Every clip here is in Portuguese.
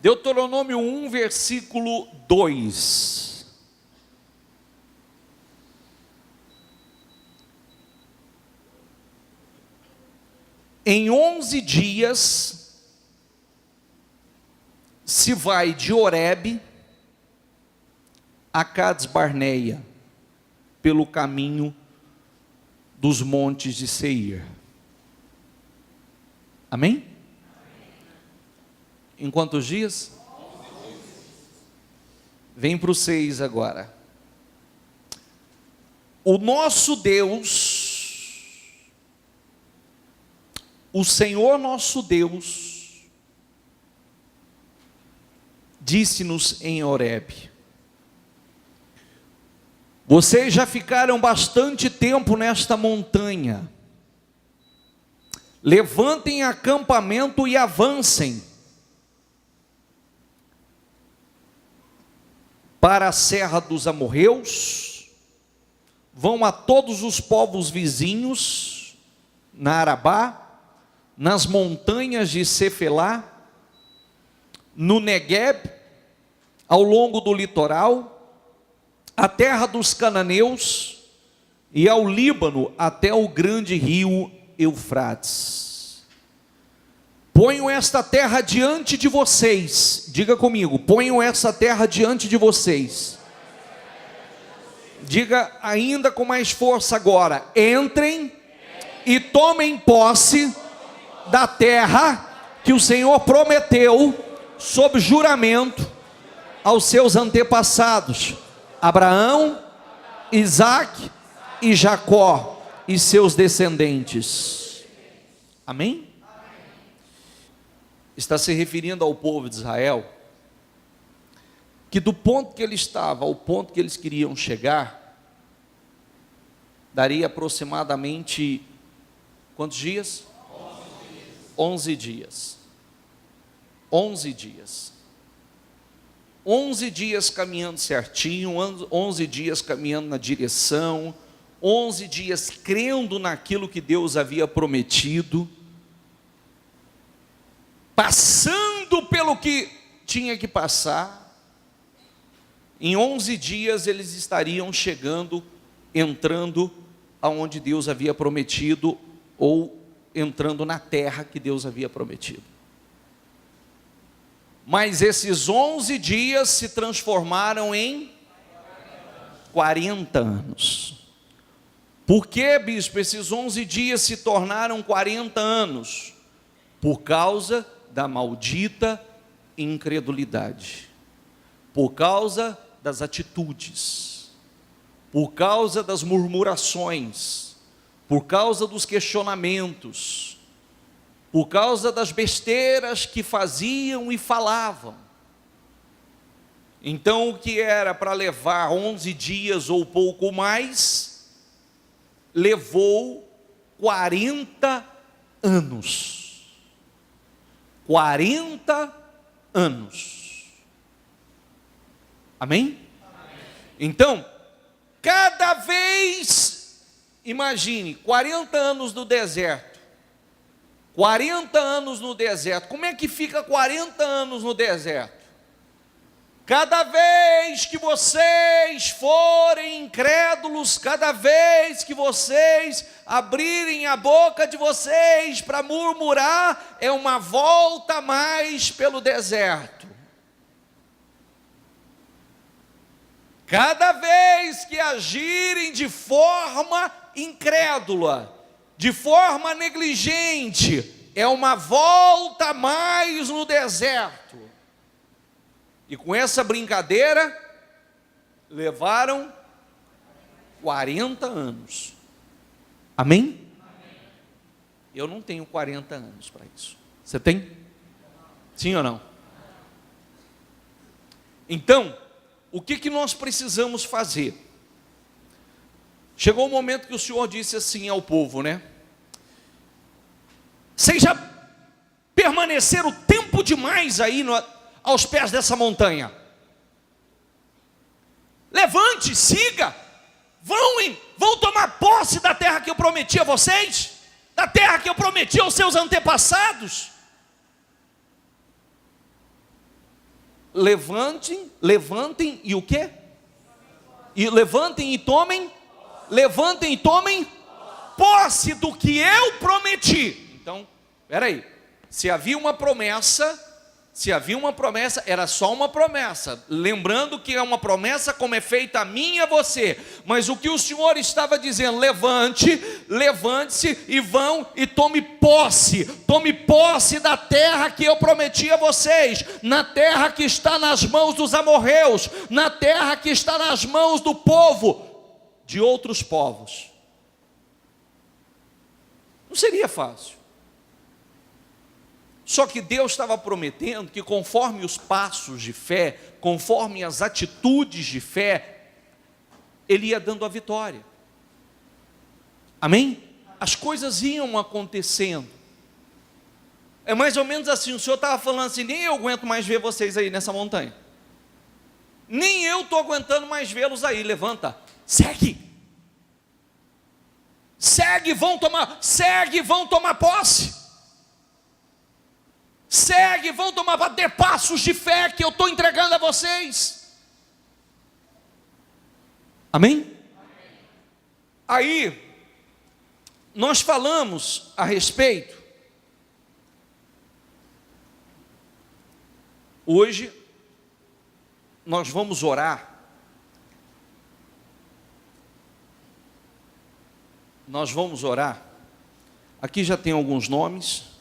Deuteronômio 1, versículo 2. Em 11 dias se vai de Horebe a Cades Barneia, pelo caminho dos montes de Seir. Amém? Em quantos dias? Vem para o 6 agora. O nosso Deus, o Senhor nosso Deus, disse-nos em Horebe: vocês já ficaram bastante tempo nesta montanha, levantem acampamento e avancem para a serra dos amorreus, vão a todos os povos vizinhos, na Arabá, nas montanhas de Cefelá, no Negueb, ao longo do litoral, a terra dos cananeus, e ao Líbano, até o grande rio Eufrates. Ponho esta terra diante de vocês, diga comigo, ponho essa terra diante de vocês. Diga ainda com mais força agora: entrem e tomem posse da terra que o Senhor prometeu, sob juramento, aos seus antepassados, Abraão, Isaque e Jacó e seus descendentes. Amém? Está se referindo ao povo de Israel, que do ponto que ele estava ao ponto que eles queriam chegar, daria aproximadamente quantos dias? 11 dias. 11 dias. 11 dias caminhando certinho, 11 dias caminhando na direção, 11 dias crendo naquilo que Deus havia prometido, passando pelo que tinha que passar. Em 11 dias eles estariam chegando, entrando aonde Deus havia prometido, ou entrando na terra que Deus havia prometido. Mas esses 11 dias se transformaram em 40 anos. Por que, bispo, esses 11 dias se tornaram 40 anos? Por causa da maldita incredulidade, por causa das atitudes, por causa das murmurações, por causa dos questionamentos, por causa das besteiras que faziam e falavam. Então, o que era para levar 11 dias ou pouco mais, levou 40 anos. 40 anos. Amém? Então, cada vez, imagine, 40 anos no deserto. 40 anos no deserto. Como é que fica 40 anos no deserto? Cada vez que vocês forem incrédulos, cada vez que vocês abrirem a boca de vocês para murmurar, é uma volta a mais pelo deserto. Cada vez que agirem de forma incrédula, de forma negligente, é uma volta a mais no deserto. E com essa brincadeira, levaram 40 anos. Amém? Eu não tenho 40 anos para isso. Você tem? Sim ou não? Então, o que nós precisamos fazer? Chegou o momento que o Senhor disse assim ao povo, né? Vocês já permaneceram tempo demais aí aos pés dessa montanha. Levante, siga, vão tomar posse da terra que eu prometi a vocês, da terra que eu prometi aos seus antepassados. levantem e o quê? E levantem e tomem posse do que eu prometi. Então, peraí, se havia uma promessa, era só uma promessa, lembrando que é uma promessa como é feita a mim e a você, mas o que o Senhor estava dizendo, levante-se e vão e tome posse da terra que eu prometi a vocês, na terra que está nas mãos dos amorreus, na terra que está nas mãos do povo, de outros povos. Não seria fácil. Só que Deus estava prometendo que conforme os passos de fé, conforme as atitudes de fé, Ele ia dando a vitória. Amém? As coisas iam acontecendo. É mais ou menos assim, o Senhor estava falando assim, nem eu aguento mais ver vocês aí nessa montanha. Nem eu estou aguentando mais vê-los aí, levanta, segue, vão tomar posse. Vão tomar, ter passos de fé que eu estou entregando a vocês. Amém? Aí, nós falamos a respeito. Hoje, nós vamos orar. Aqui já tem alguns nomes.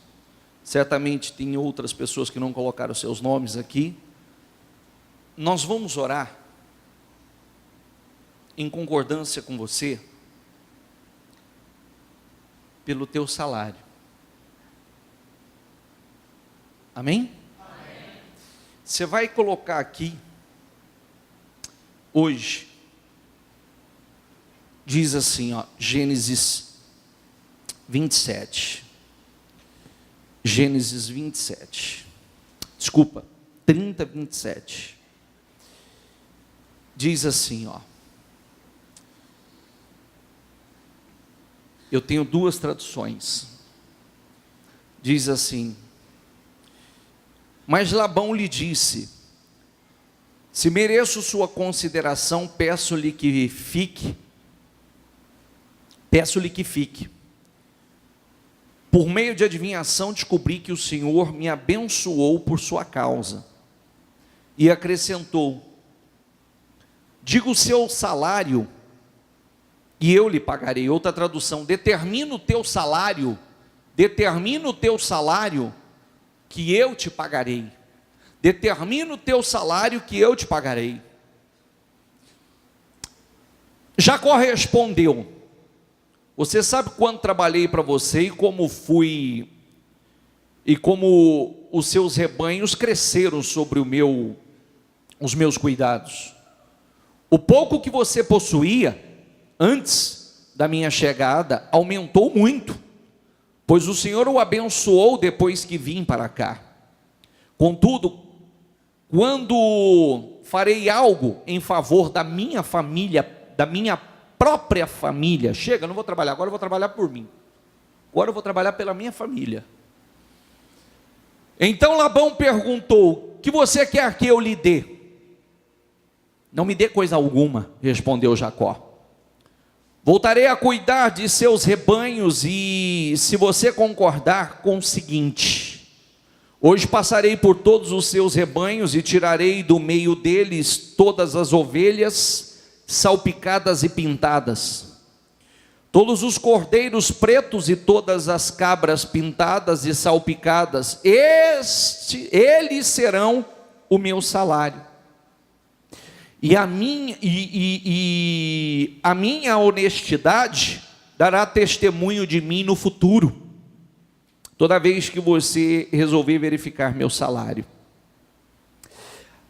Certamente tem outras pessoas que não colocaram seus nomes aqui. Nós vamos orar em concordância com você pelo teu salário. Amém? Amém. Você vai colocar aqui hoje, diz assim, ó, Gênesis 27. Gênesis 27, desculpa, 30, 27, diz assim, ó, eu tenho duas traduções, diz assim, mas Labão lhe disse, se mereço sua consideração, peço-lhe que fique, por meio de adivinhação descobri que o Senhor me abençoou por sua causa. E acrescentou, diga o seu salário e eu lhe pagarei. Outra tradução, determina o teu salário que eu te pagarei. Determina o teu salário que eu te pagarei. Jacó respondeu, você sabe quanto trabalhei para você e como os seus rebanhos cresceram sobre os meus cuidados. O pouco que você possuía antes da minha chegada aumentou muito, pois o Senhor o abençoou depois que vim para cá. Contudo, quando farei algo em favor da minha família, da minha própria família, chega, não vou trabalhar, agora eu vou trabalhar por mim, agora eu vou trabalhar pela minha família. Então Labão perguntou, que você quer que eu lhe dê? Não me dê coisa alguma, respondeu Jacó, voltarei a cuidar de seus rebanhos, e se você concordar com o seguinte, hoje passarei por todos os seus rebanhos, e tirarei do meio deles todas as ovelhas, salpicadas e pintadas, todos os cordeiros pretos e todas as cabras pintadas e salpicadas, eles serão o meu salário, e a minha honestidade dará testemunho de mim no futuro, toda vez que você resolver verificar meu salário.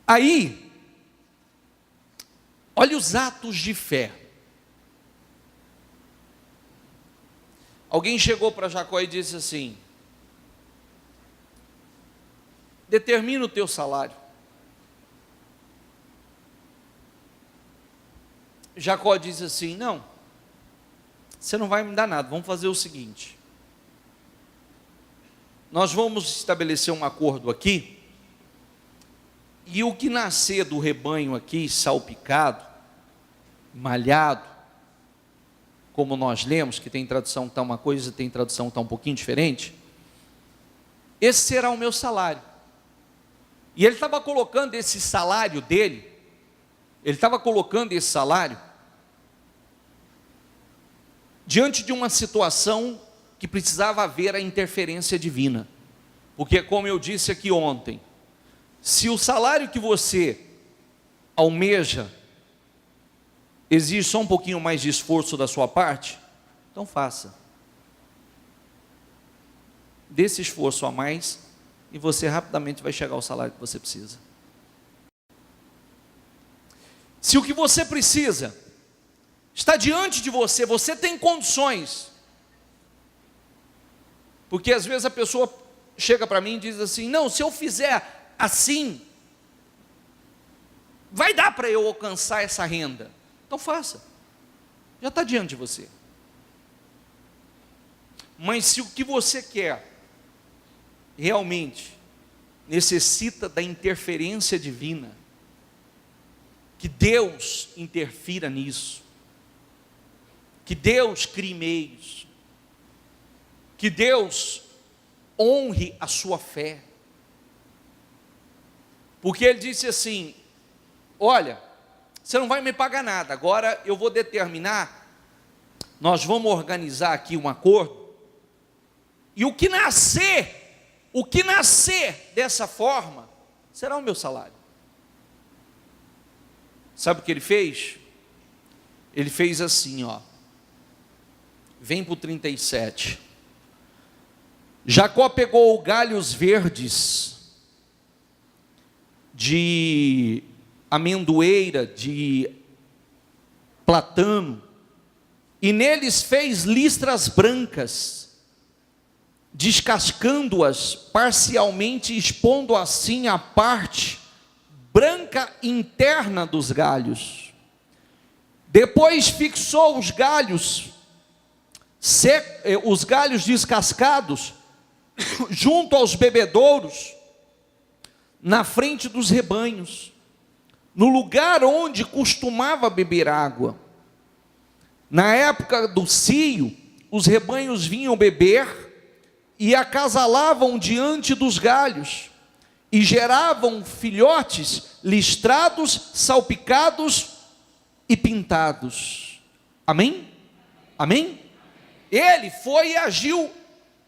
Aí, olha os atos de fé. Alguém chegou para Jacó e disse assim, determina o teu salário. Jacó diz assim, não, você não vai me dar nada, vamos fazer o seguinte, nós vamos estabelecer um acordo aqui, E o que nascer do rebanho aqui, salpicado, malhado, como nós lemos, que tem tradução que está uma coisa, tem tradução que está um pouquinho diferente, esse será o meu salário. E ele estava colocando esse salário dele, ele estava colocando esse salário diante de uma situação que precisava haver a interferência divina. Porque, como eu disse aqui ontem, se o salário que você almeja exige só um pouquinho mais de esforço da sua parte, então faça. Dê esse esforço a mais e você rapidamente vai chegar ao salário que você precisa. Se o que você precisa está diante de você, você tem condições. Porque às vezes a pessoa chega para mim e diz assim: não, se eu fizer assim, vai dar para eu alcançar essa renda. Então faça, já está diante de você. Mas se o que você quer realmente necessita da interferência divina, que Deus interfira nisso, que Deus crie meios, que Deus honre a sua fé, porque ele disse assim: olha, você não vai me pagar nada, agora eu vou determinar, nós vamos organizar aqui um acordo, e o que nascer dessa forma, será o meu salário. Sabe o que ele fez? Ele fez assim, ó, vem para o 37, Jacó pegou galhos verdes de amendoeira, de platano, e neles fez listras brancas, descascando-as parcialmente, expondo assim a parte branca interna dos galhos. Depois fixou os galhos descascados junto aos bebedouros, na frente dos rebanhos, no lugar onde costumava beber água. Na época do cio, os rebanhos vinham beber e acasalavam diante dos galhos, e geravam filhotes listrados, salpicados e pintados. Amém? Amém? Ele foi e agiu,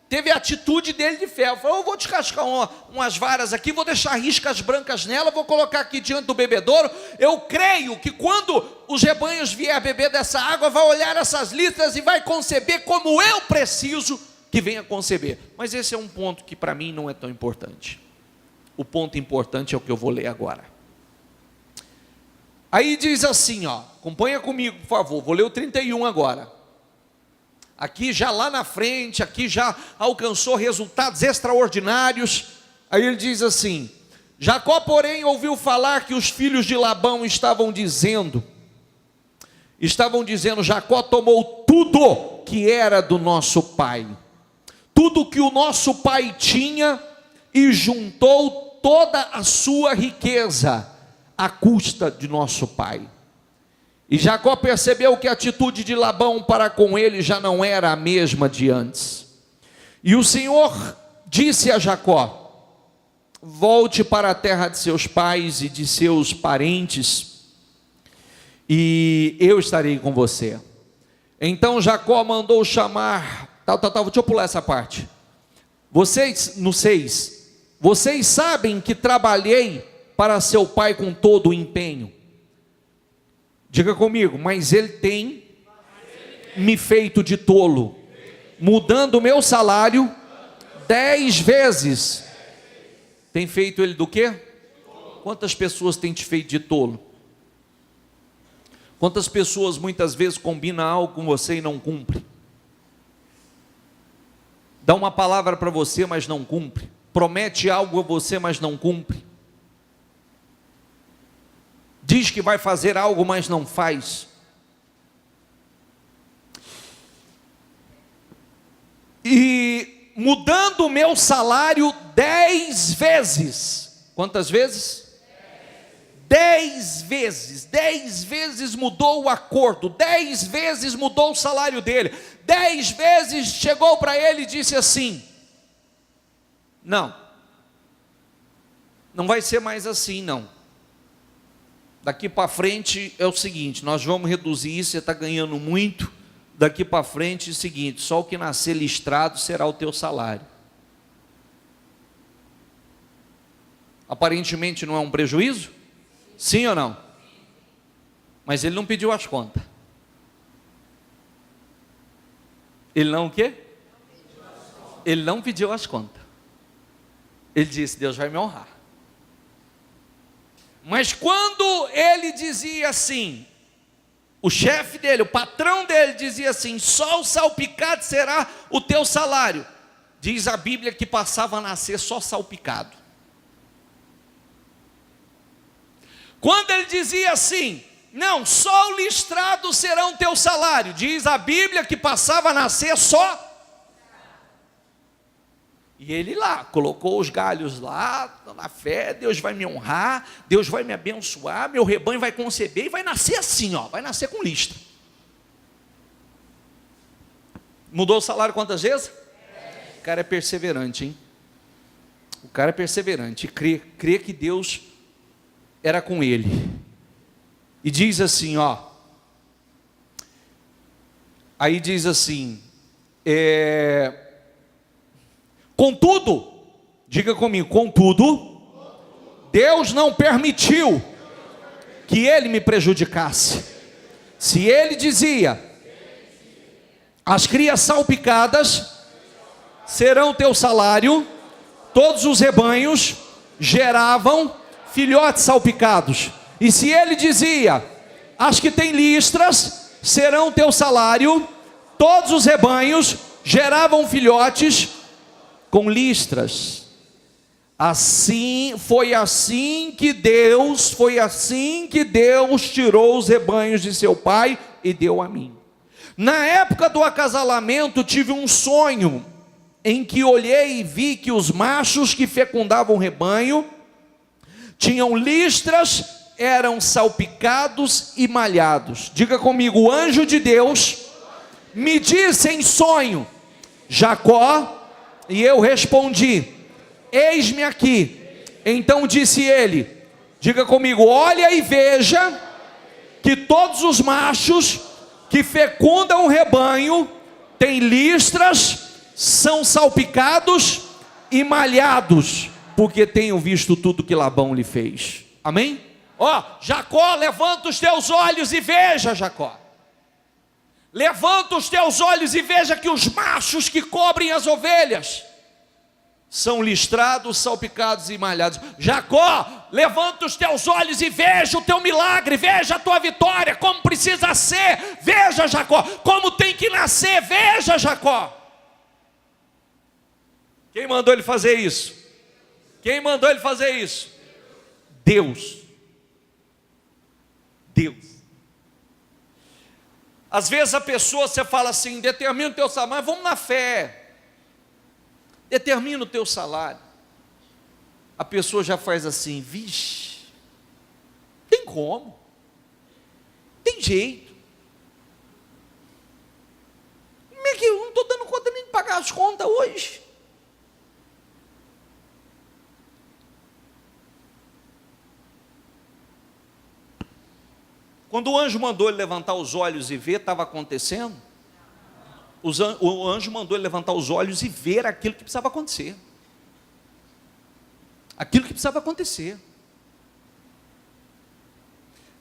teve a atitude dele de fé. Falou: eu vou descascar umas varas aqui, vou deixar riscas brancas nela, vou colocar aqui diante do bebedouro. Eu creio que quando os rebanhos vier beber dessa água, vai olhar essas listras e vai conceber como eu preciso que venha conceber. Mas esse é um ponto que para mim não é tão importante. O ponto importante é o que eu vou ler agora. Aí diz assim, ó, acompanha comigo, por favor, vou ler o 31 agora. Aqui já lá na frente, aqui já alcançou resultados extraordinários. Aí ele diz assim: Jacó, porém, ouviu falar que os filhos de Labão estavam dizendo, Jacó tomou tudo que era do nosso pai, tudo que o nosso pai tinha, e juntou toda a sua riqueza à custa de nosso pai. E Jacó percebeu que a atitude de Labão para com ele já não era a mesma de antes. E o Senhor disse a Jacó: volte para a terra de seus pais e de seus parentes, e eu estarei com você. Então Jacó mandou chamar, deixa eu pular essa parte. Vocês, no 6, vocês sabem que trabalhei para seu pai com todo o empenho. Diga comigo: mas ele tem me feito de tolo, mudando o meu salário 10 vezes. Tem feito ele do quê? Quantas pessoas tem te feito de tolo? Quantas pessoas muitas vezes combinam algo com você e não cumpre? Dá uma palavra para você, mas não cumpre. Promete algo a você, mas não cumpre. Diz que vai fazer algo, mas não faz. E mudando o meu salário 10 vezes. Quantas vezes? 10 vezes mudou o acordo, 10 vezes mudou o salário dele, 10 vezes chegou para ele e disse assim: não vai ser mais assim não, daqui para frente é o seguinte, nós vamos reduzir isso, você está ganhando muito, daqui para frente é o seguinte, só o que nascer listrado será o teu salário. Aparentemente não é um prejuízo? Sim ou não? Mas ele não pediu as contas. Ele não o quê? Ele não pediu as contas. Ele disse: Deus vai me honrar. Mas quando ele dizia assim, o chefe dele, o patrão dele dizia assim: só o salpicado será o teu salário. Diz a Bíblia que passava a nascer só salpicado. Quando ele dizia assim: não, só o listrado será o teu salário, diz a Bíblia que passava a nascer só. E ele lá, colocou os galhos lá, na fé, Deus vai me honrar, Deus vai me abençoar, meu rebanho vai conceber e vai nascer assim, ó, vai nascer com listra. Mudou o salário quantas vezes? O cara é perseverante, hein? O cara é perseverante, e crê que Deus era com ele. E diz assim, ó, aí diz assim, contudo, diga comigo, contudo, Deus não permitiu que ele me prejudicasse. Se ele dizia: as crias salpicadas serão teu salário, todos os rebanhos geravam filhotes salpicados. E se ele dizia: as que têm listras serão teu salário, todos os rebanhos geravam filhotes com listras. Foi assim que Deus tirou os rebanhos de seu pai e deu a mim. Na época do acasalamento tive um sonho, em que olhei e vi que os machos que fecundavam o rebanho tinham listras, eram salpicados e malhados. Diga comigo: o anjo de Deus me disse em sonho: Jacó. E eu respondi: eis-me aqui. Então disse ele, diga comigo: olha e veja que todos os machos que fecundam o rebanho têm listras, são salpicados e malhados, porque tenho visto tudo que Labão lhe fez. Amém? Ó, Jacó, levanta os teus olhos e veja, Jacó. Levanta os teus olhos e veja que os machos que cobrem as ovelhas são listrados, salpicados e malhados. Jacó, levanta os teus olhos e veja o teu milagre, veja a tua vitória, como precisa ser. Veja, Jacó, como tem que nascer. Veja, Jacó. Quem mandou ele fazer isso? Quem mandou ele fazer isso? Deus. Deus. Às vezes a pessoa, você fala assim: determina o teu salário, mas vamos na fé, determina o teu salário. A pessoa já faz assim: vixe, tem como, tem jeito, como é que eu não estou dando conta nem de pagar as contas hoje? Quando o anjo mandou ele levantar os olhos e ver, estava acontecendo. O anjo mandou ele levantar os olhos e ver aquilo que precisava acontecer. Aquilo que precisava acontecer.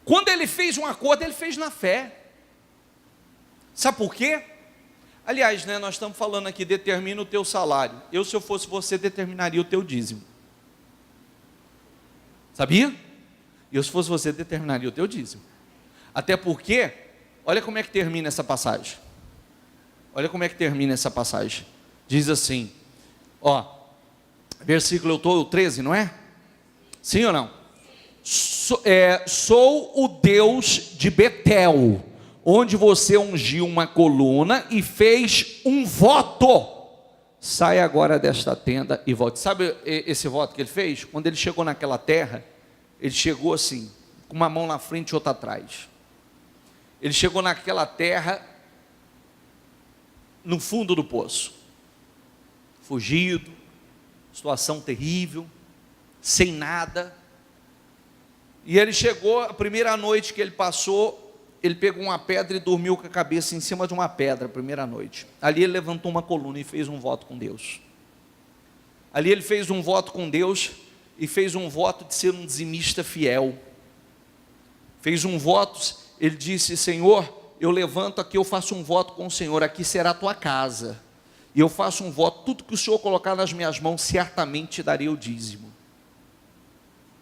Quando ele fez um acordo, ele fez na fé. Sabe por quê? Aliás, nós estamos falando aqui: determina o teu salário. Eu, se eu fosse você, determinaria o teu dízimo. Sabia? Eu, se fosse você, determinaria o teu dízimo. Até porque, olha como é que termina essa passagem. Olha como é que termina essa passagem. Diz assim, ó, versículo 13, não é? Sim ou não? Sou o Deus de Betel, onde você ungiu uma coluna e fez um voto. Sai agora desta tenda e volte. Sabe esse voto que ele fez? Quando ele chegou naquela terra, ele chegou assim: com uma mão na frente e outra atrás. Ele chegou naquela terra, no fundo do poço, fugido, situação terrível, sem nada. E ele chegou, a primeira noite que ele passou, ele pegou uma pedra e dormiu com a cabeça em cima de uma pedra, a primeira noite. Ali ele levantou uma coluna e fez um voto com Deus. Ali ele fez um voto com Deus e fez um voto de ser um dizimista fiel. Fez um voto, ele disse: Senhor, eu levanto aqui, eu faço um voto com o Senhor, aqui será a tua casa. E eu faço um voto, tudo que o Senhor colocar nas minhas mãos, certamente te darei o dízimo.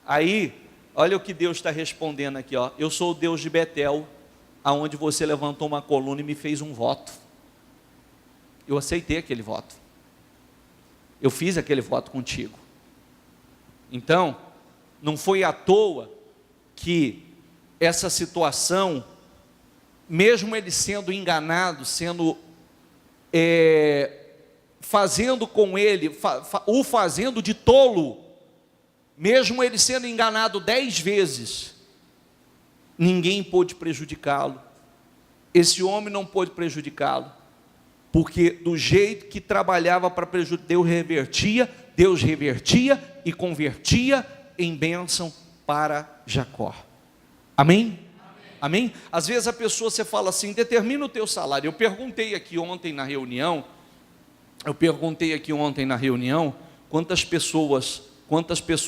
Aí, olha o que Deus está respondendo aqui, ó. Eu sou o Deus de Betel, aonde você levantou uma coluna e me fez um voto. Eu aceitei aquele voto. Eu fiz aquele voto contigo. Então, não foi à toa que essa situação, mesmo ele sendo enganado, fazendo com ele, o fazendo de tolo, mesmo ele sendo enganado 10 vezes, ninguém pôde prejudicá-lo. Esse homem não pôde prejudicá-lo, porque do jeito que trabalhava para prejudicar, Deus revertia e convertia em bênção para Jacó. Amém? Amém? Às vezes a pessoa, você fala assim, determina o teu salário. Eu perguntei aqui ontem na reunião, quantas pessoas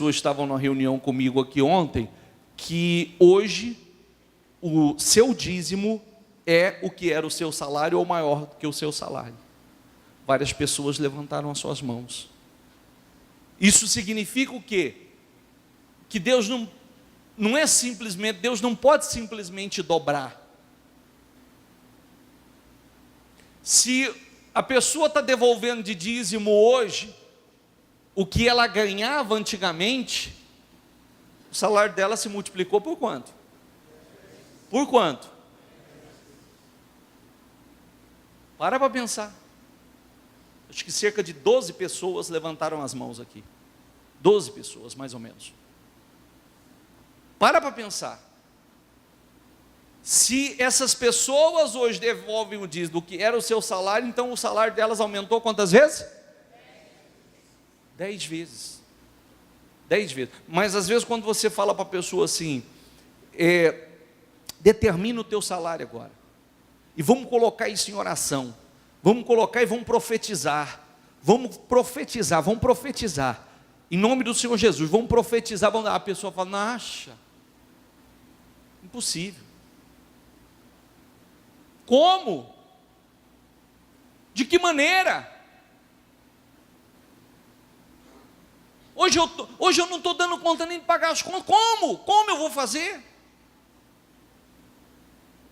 estavam na reunião comigo aqui ontem, que hoje o seu dízimo é o que era o seu salário ou maior do que o seu salário. Várias pessoas levantaram as suas mãos. Isso significa o quê? Que Deus não é simplesmente, Deus não pode simplesmente dobrar. Se a pessoa está devolvendo de dízimo hoje o que ela ganhava antigamente, o salário dela se multiplicou por quanto? Por quanto? Para pensar. Acho que cerca de 12 pessoas levantaram as mãos aqui. 12 pessoas, mais ou menos. Para pensar. Se essas pessoas hoje devolvem o dízimo do que era o seu salário, então o salário delas aumentou quantas vezes? 10 vezes. 10 vezes. Mas às vezes quando você fala para a pessoa assim, determina o teu salário agora. E vamos colocar isso em oração. Vamos colocar e vamos profetizar. Vamos profetizar. Em nome do Senhor Jesus, vamos profetizar. A pessoa fala, não acha. Impossível. Como? De que maneira? Hoje eu não estou dando conta nem de pagar as contas. Como? Como eu vou fazer?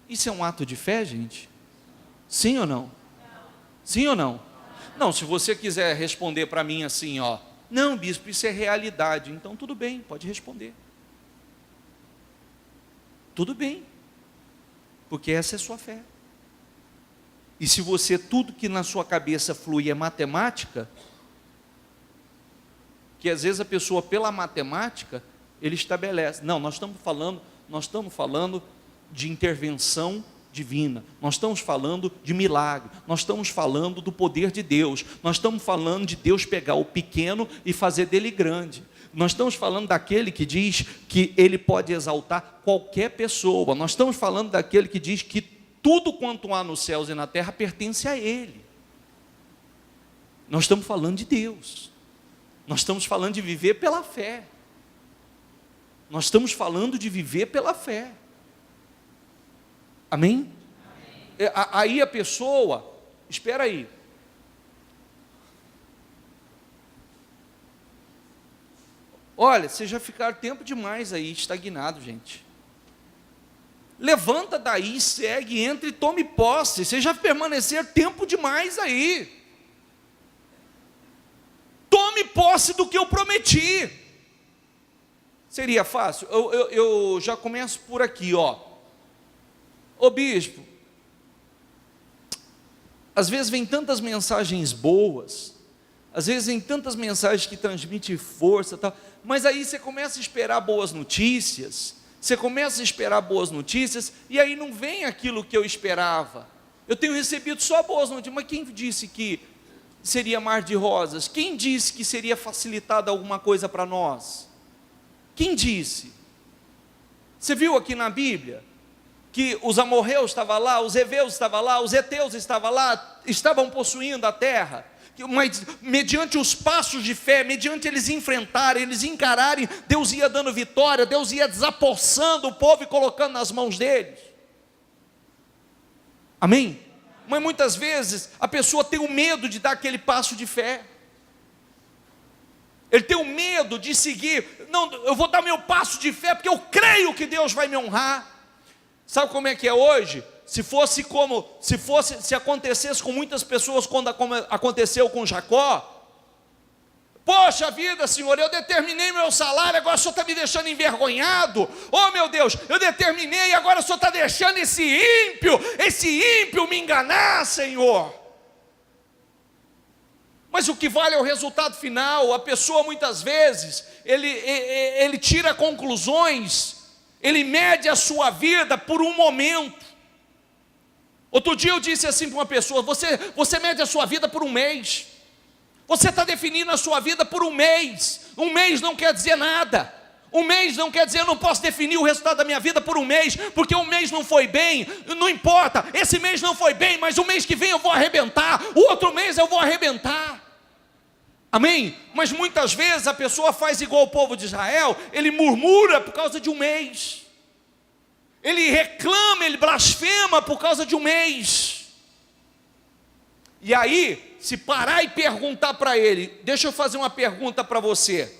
Isso é um ato de fé, gente? Sim ou não? Sim ou não? Não, se você quiser responder para mim assim, ó, não, bispo, isso é realidade, então tudo bem, pode responder. Tudo bem, porque essa é a sua fé. E se você, tudo que na sua cabeça flui é matemática, que às vezes a pessoa pela matemática, ele estabelece, não, nós estamos falando de intervenção divina, nós estamos falando de milagre, nós estamos falando do poder de Deus, nós estamos falando de Deus pegar o pequeno e fazer dele grande, nós estamos falando daquele que diz que ele pode exaltar qualquer pessoa, nós estamos falando daquele que diz que tudo quanto há nos céus e na terra pertence a ele. Nós estamos falando de Deus, nós estamos falando de viver pela fé, nós estamos falando de viver pela fé. Amém? Aí a pessoa, espera aí. Olha, vocês já ficaram tempo demais aí, estagnado, gente. Levanta daí, segue, entra e tome posse. Vocês já permaneceram tempo demais aí. Tome posse do que eu prometi. Seria fácil? Eu já começo por aqui, ó. Ô bispo, às vezes vem tantas mensagens boas, às vezes vem tantas mensagens que transmitem força, tal, mas aí você começa a esperar boas notícias, Você começa a esperar boas notícias, e aí não vem aquilo que eu esperava. Eu tenho recebido só boas notícias, mas quem disse que seria mar de rosas? Quem disse que seria facilitada alguma coisa para nós? Quem disse? Você viu aqui na Bíblia que os amorreus estavam lá, os heveus estavam lá, os heteus estavam lá, estavam possuindo a terra, mas mediante os passos de fé, mediante eles enfrentarem, eles encararem, Deus ia dando vitória, Deus ia desapossando o povo e colocando nas mãos deles. Amém? Mas muitas vezes a pessoa tem o medo de dar aquele passo de fé. Ele tem o medo de seguir. Não, eu vou dar meu passo de fé porque eu creio que Deus vai me honrar. Sabe como é que é hoje? Se acontecesse com muitas pessoas como aconteceu com Jacó. Poxa vida, Senhor, eu determinei meu salário, agora o Senhor está me deixando envergonhado. Oh meu Deus, eu determinei, agora o Senhor está deixando esse ímpio me enganar, Senhor. Mas o que vale é o resultado final. A pessoa muitas vezes, ele tira conclusões, ele mede a sua vida por um momento. Outro dia eu disse assim para uma pessoa: você mede a sua vida por um mês. Você está definindo a sua vida por um mês. Um mês não quer dizer nada. Um mês não quer dizer, eu não posso definir o resultado da minha vida por um mês, porque um mês não foi bem, não importa, esse mês não foi bem, mas o mês que vem eu vou arrebentar, o outro mês eu vou arrebentar. Amém? Mas muitas vezes a pessoa faz igual o povo de Israel, ele murmura por causa de um mês, ele reclama, ele blasfema por causa de um mês. E aí, se parar e perguntar para ele, deixa eu fazer uma pergunta para você.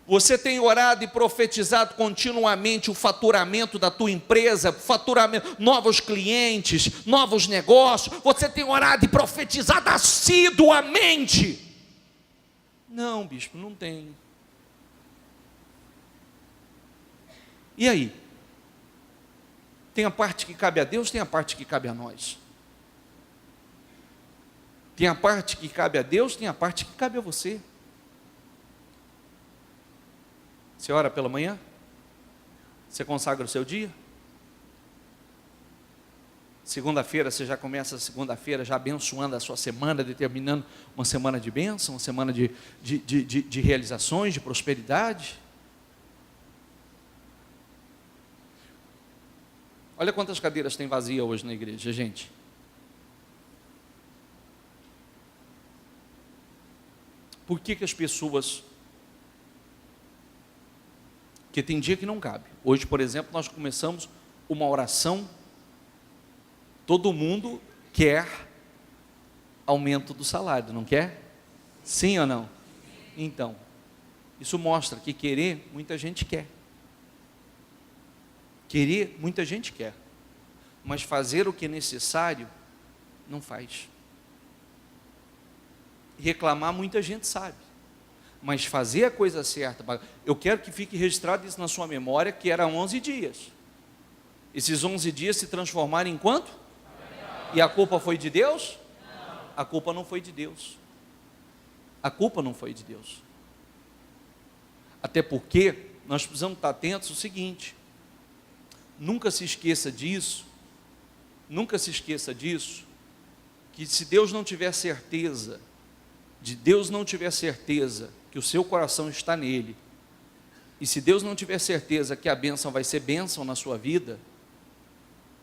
Você tem orado e profetizado continuamente o faturamento da tua empresa, faturamento, novos clientes, novos negócios? Você tem orado e profetizado assiduamente? Não, bispo, não tenho. E aí? Tem a parte que cabe a Deus, tem a parte que cabe a nós. Tem a parte que cabe a Deus, tem a parte que cabe a você. Você ora pela manhã? Você consagra o seu dia? Segunda-feira, você já começa a segunda-feira já abençoando a sua semana, determinando uma semana de bênção, uma semana de realizações, de prosperidade. Olha quantas cadeiras tem vazia hoje na igreja, gente. Por que as pessoas... Porque tem dia que não cabe. Hoje, por exemplo, nós começamos uma oração. Todo mundo quer aumento do salário, não quer? Sim ou não? Então, isso mostra que querer, muita gente quer. Querer, muita gente quer. Mas fazer o que é necessário, não faz. Reclamar, muita gente sabe. Mas fazer a coisa certa, eu quero que fique registrado isso na sua memória, que eram 11 dias. Esses 11 dias se transformaram em quanto? E a culpa foi de Deus? Não. A culpa não foi de Deus. A culpa não foi de Deus. Até porque nós precisamos estar atentos ao seguinte: nunca se esqueça disso, que se Deus não tiver certeza, que o seu coração está nele, e se Deus não tiver certeza que a bênção vai ser bênção na sua vida,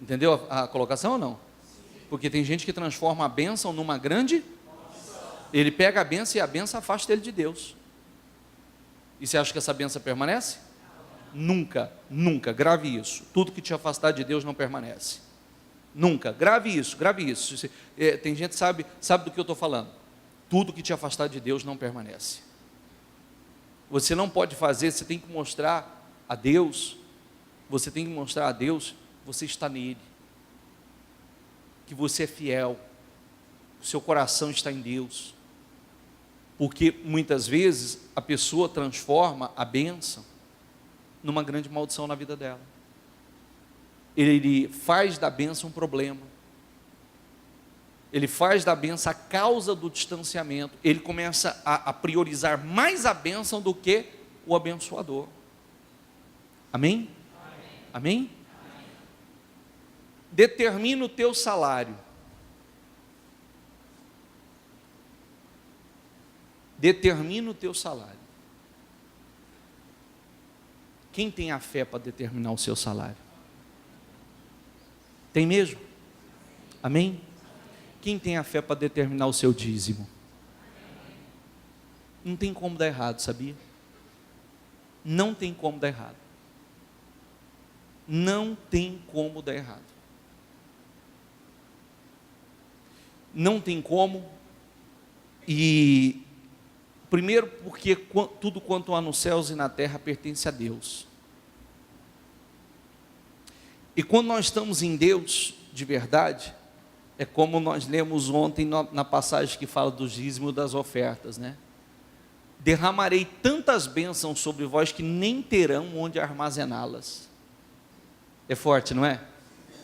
entendeu a colocação ou não? Porque tem gente que transforma a bênção numa grande, ele pega a bênção e a bênção afasta ele de Deus. E você acha que essa bênção permanece? Nunca, nunca, grave isso. Tudo que te afastar de Deus não permanece. Nunca, grave isso. Tem gente que sabe do que eu estou falando. Tudo que te afastar de Deus não permanece. Você não pode fazer, você tem que mostrar a Deus, você está nele, que você é fiel, o seu coração está em Deus, porque muitas vezes a pessoa transforma a bênção numa grande maldição na vida dela. Ele faz da bênção um problema, ele faz da bênção a causa do distanciamento, ele começa a priorizar mais a bênção do que o abençoador. Amém? Amém? Determina o teu salário. Determina o teu salário. Quem tem a fé para determinar o seu salário? Tem mesmo? Amém? Quem tem a fé para determinar o seu dízimo? Não tem como dar errado, sabia? Não tem como dar errado. Não tem como dar errado. Não tem como. E primeiro porque tudo quanto há nos céus e na terra pertence a Deus. E quando nós estamos em Deus de verdade, é como nós lemos ontem na passagem que fala do dízimo das ofertas, né? Derramarei tantas bênçãos sobre vós que nem terão onde armazená-las. É forte, não é?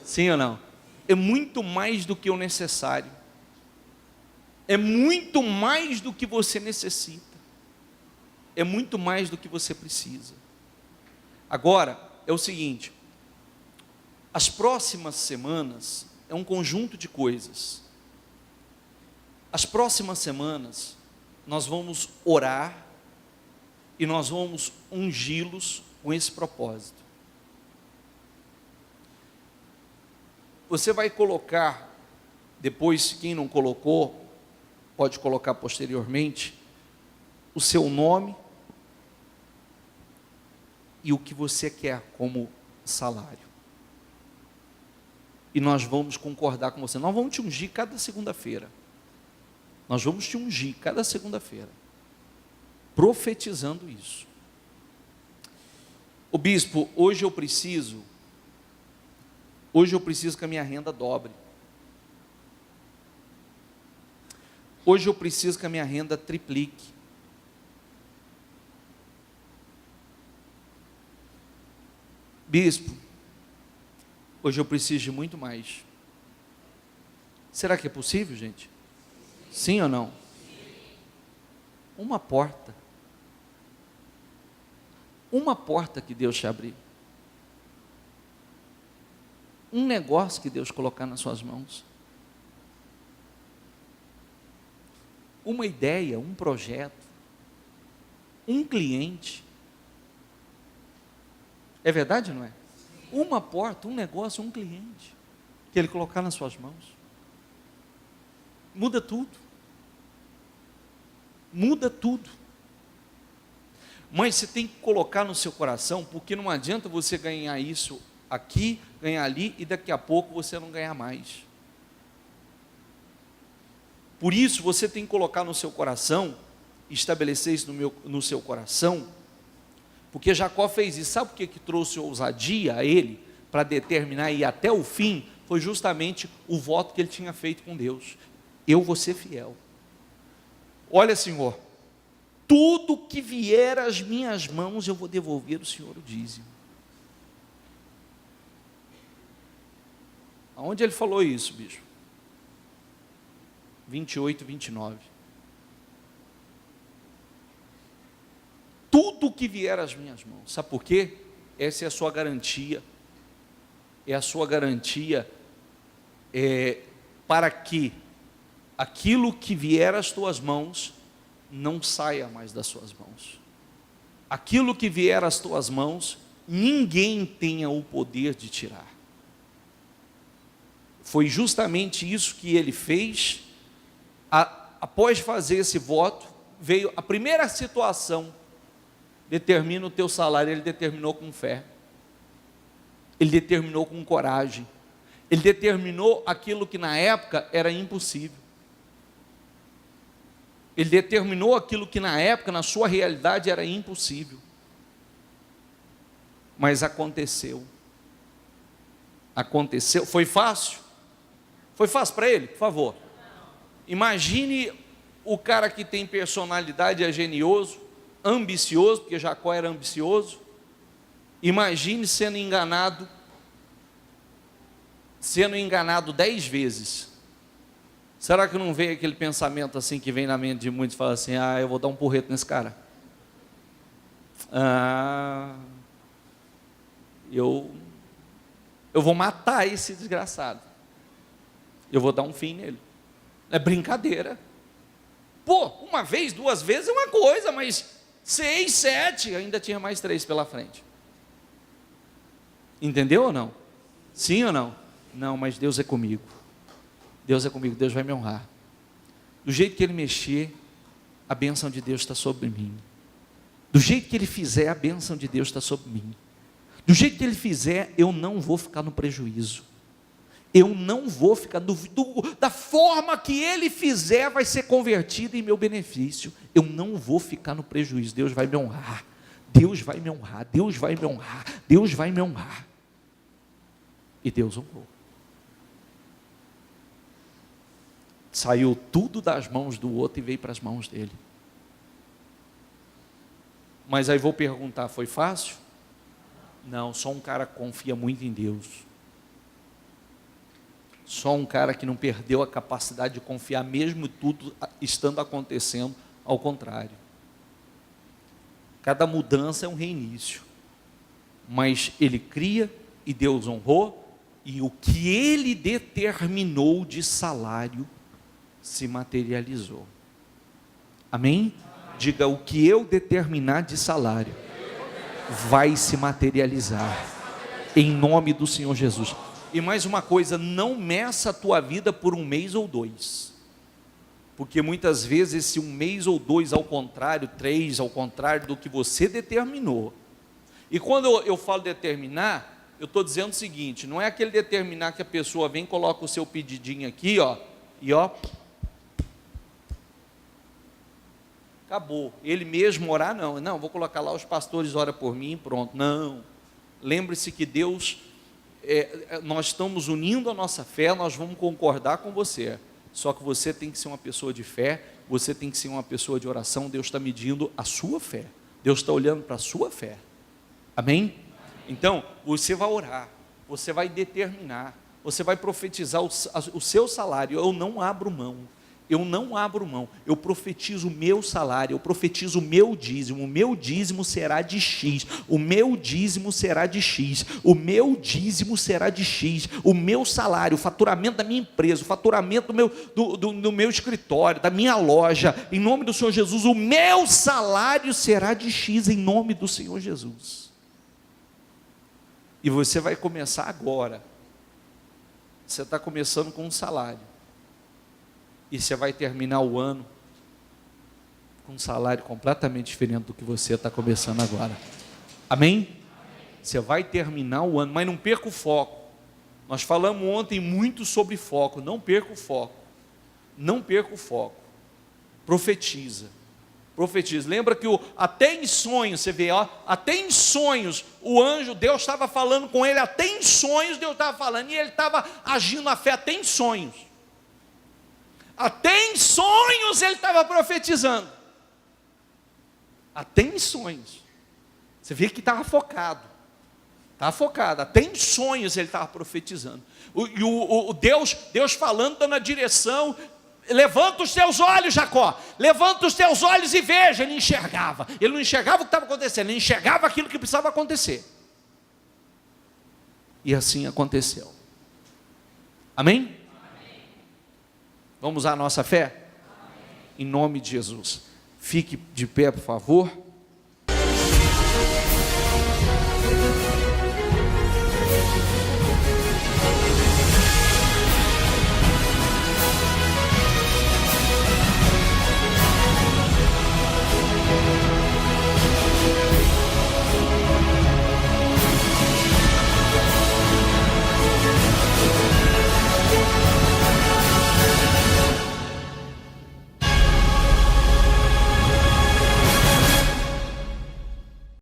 Sim ou não? É muito mais do que o necessário. É muito mais do que você necessita. É muito mais do que você precisa. Agora, é o seguinte: as próximas semanas é um conjunto de coisas. As próximas semanas nós vamos orar e nós vamos ungí-los com esse propósito. Você vai colocar, depois, quem não colocou, pode colocar posteriormente, o seu nome e o que você quer como salário. E nós vamos concordar com você. Nós vamos te ungir cada segunda-feira. Nós vamos te ungir cada segunda-feira, profetizando isso. O bispo, hoje eu preciso que a minha renda dobre. Hoje eu preciso que a minha renda triplique. Bispo, hoje eu preciso de muito mais. Será que é possível, gente? Sim ou não? Uma porta. Uma porta que Deus te abrir. Um negócio que Deus colocar nas suas mãos. Uma ideia, um projeto. Um cliente. É verdade ou não é? Uma porta, um negócio, um cliente. Que Ele colocar nas suas mãos. Muda tudo. Muda tudo. Mas você tem que colocar no seu coração, porque não adianta você ganhar isso aqui, ganhar ali, e daqui a pouco você não ganhar mais. Por isso você tem que colocar no seu coração, estabelecer isso no seu coração, porque Jacó fez isso. Sabe o que trouxe ousadia a ele, para determinar e ir até o fim? Foi justamente o voto que ele tinha feito com Deus: eu vou ser fiel. Olha, Senhor, tudo que vier às minhas mãos, eu vou devolver ao Senhor o dízimo. Aonde ele falou isso, bicho? 28, 29. Tudo que vier às minhas mãos. Sabe por quê? Essa é a sua garantia. É a sua garantia para que aquilo que vier às tuas mãos não saia mais das suas mãos. Aquilo que vier às tuas mãos, ninguém tenha o poder de tirar. Foi justamente isso que ele fez. Após fazer esse voto, veio a primeira situação: determina o teu salário. Ele determinou com fé, ele determinou com coragem, ele determinou aquilo que na época era impossível. Ele determinou aquilo que na época, na sua realidade, era impossível. Mas aconteceu. Aconteceu. Foi fácil? Foi fácil para ele? Por favor. Imagine o cara que tem personalidade, é genioso, ambicioso, porque Jacó era ambicioso. Imagine sendo enganado 10 vezes. Será que não vem aquele pensamento assim que vem na mente de muitos, fala assim: ah, eu vou dar um porreto nesse cara. eu vou matar esse desgraçado, eu vou dar um fim nele. É brincadeira. Pô, uma vez, 2 vezes é uma coisa, mas 6, 7, ainda tinha mais 3 pela frente. Entendeu ou não? Sim ou não? Não, mas Deus é comigo. Deus é comigo, Deus vai me honrar. Do jeito que Ele mexer, a bênção de Deus está sobre mim. Do jeito que Ele fizer, a bênção de Deus está sobre mim. Do jeito que Ele fizer, eu não vou ficar no prejuízo. Eu não vou ficar da forma que Ele fizer, vai ser convertido em meu benefício. Eu não vou ficar no prejuízo. Deus vai me honrar. Deus vai me honrar. Deus vai me honrar. Deus vai me honrar. E Deus honrou. Saiu tudo das mãos do outro e veio para as mãos dele. Mas aí vou perguntar, foi fácil? Não, só um cara que confia muito em Deus. Só um cara que não perdeu a capacidade de confiar, mesmo tudo estando acontecendo ao contrário. Cada mudança é um reinício. Mas ele cria e Deus honrou, e o que ele determinou de salário se materializou. Amém? Diga, o que eu determinar de salário vai se materializar, em nome do Senhor Jesus. E mais uma coisa, não meça a tua vida por 1 mês ou 2, porque muitas vezes esse 1 mês ou 2, ao contrário, 3, ao contrário do que você determinou. E quando eu falo determinar, eu estou dizendo o seguinte, não é aquele determinar que a pessoa vem, coloca o seu pedidinho aqui, ó, e ó, acabou, ele mesmo orar, não, vou colocar lá, os pastores oram por mim, pronto, não, lembre-se que Deus, nós estamos unindo a nossa fé, nós vamos concordar com você, só que você tem que ser uma pessoa de fé, você tem que ser uma pessoa de oração, Deus está medindo a sua fé, Deus está olhando para a sua fé, amém? Então, você vai orar, você vai determinar, você vai profetizar o seu salário, eu não abro mão, eu profetizo o meu salário, eu profetizo o meu dízimo será de X, o meu dízimo será de X, o meu dízimo será de X, o meu salário, o faturamento da minha empresa, o faturamento do meu escritório, da minha loja, em nome do Senhor Jesus, o meu salário será de X, em nome do Senhor Jesus. E você vai começar agora, você está começando com um salário, e você vai terminar o ano com um salário completamente diferente do que você está começando agora, amém? Você vai terminar o ano, mas não perca o foco, nós falamos ontem muito sobre foco, não perca o foco, profetiza, lembra que até em sonhos, você vê, até em sonhos, o anjo, Deus estava falando com ele, até em sonhos Deus estava falando, e ele estava agindo a fé até em sonhos, ele estava profetizando, até em sonhos, você vê que estava focado, até em sonhos ele estava profetizando, Deus falando, dando a direção, levanta os teus olhos, Jacó, levanta os teus olhos e veja. Ele não enxergava o que estava acontecendo, ele enxergava aquilo que precisava acontecer, e assim aconteceu, amém? Vamos usar a nossa fé? Amém. Em nome de Jesus, fique de pé, por favor.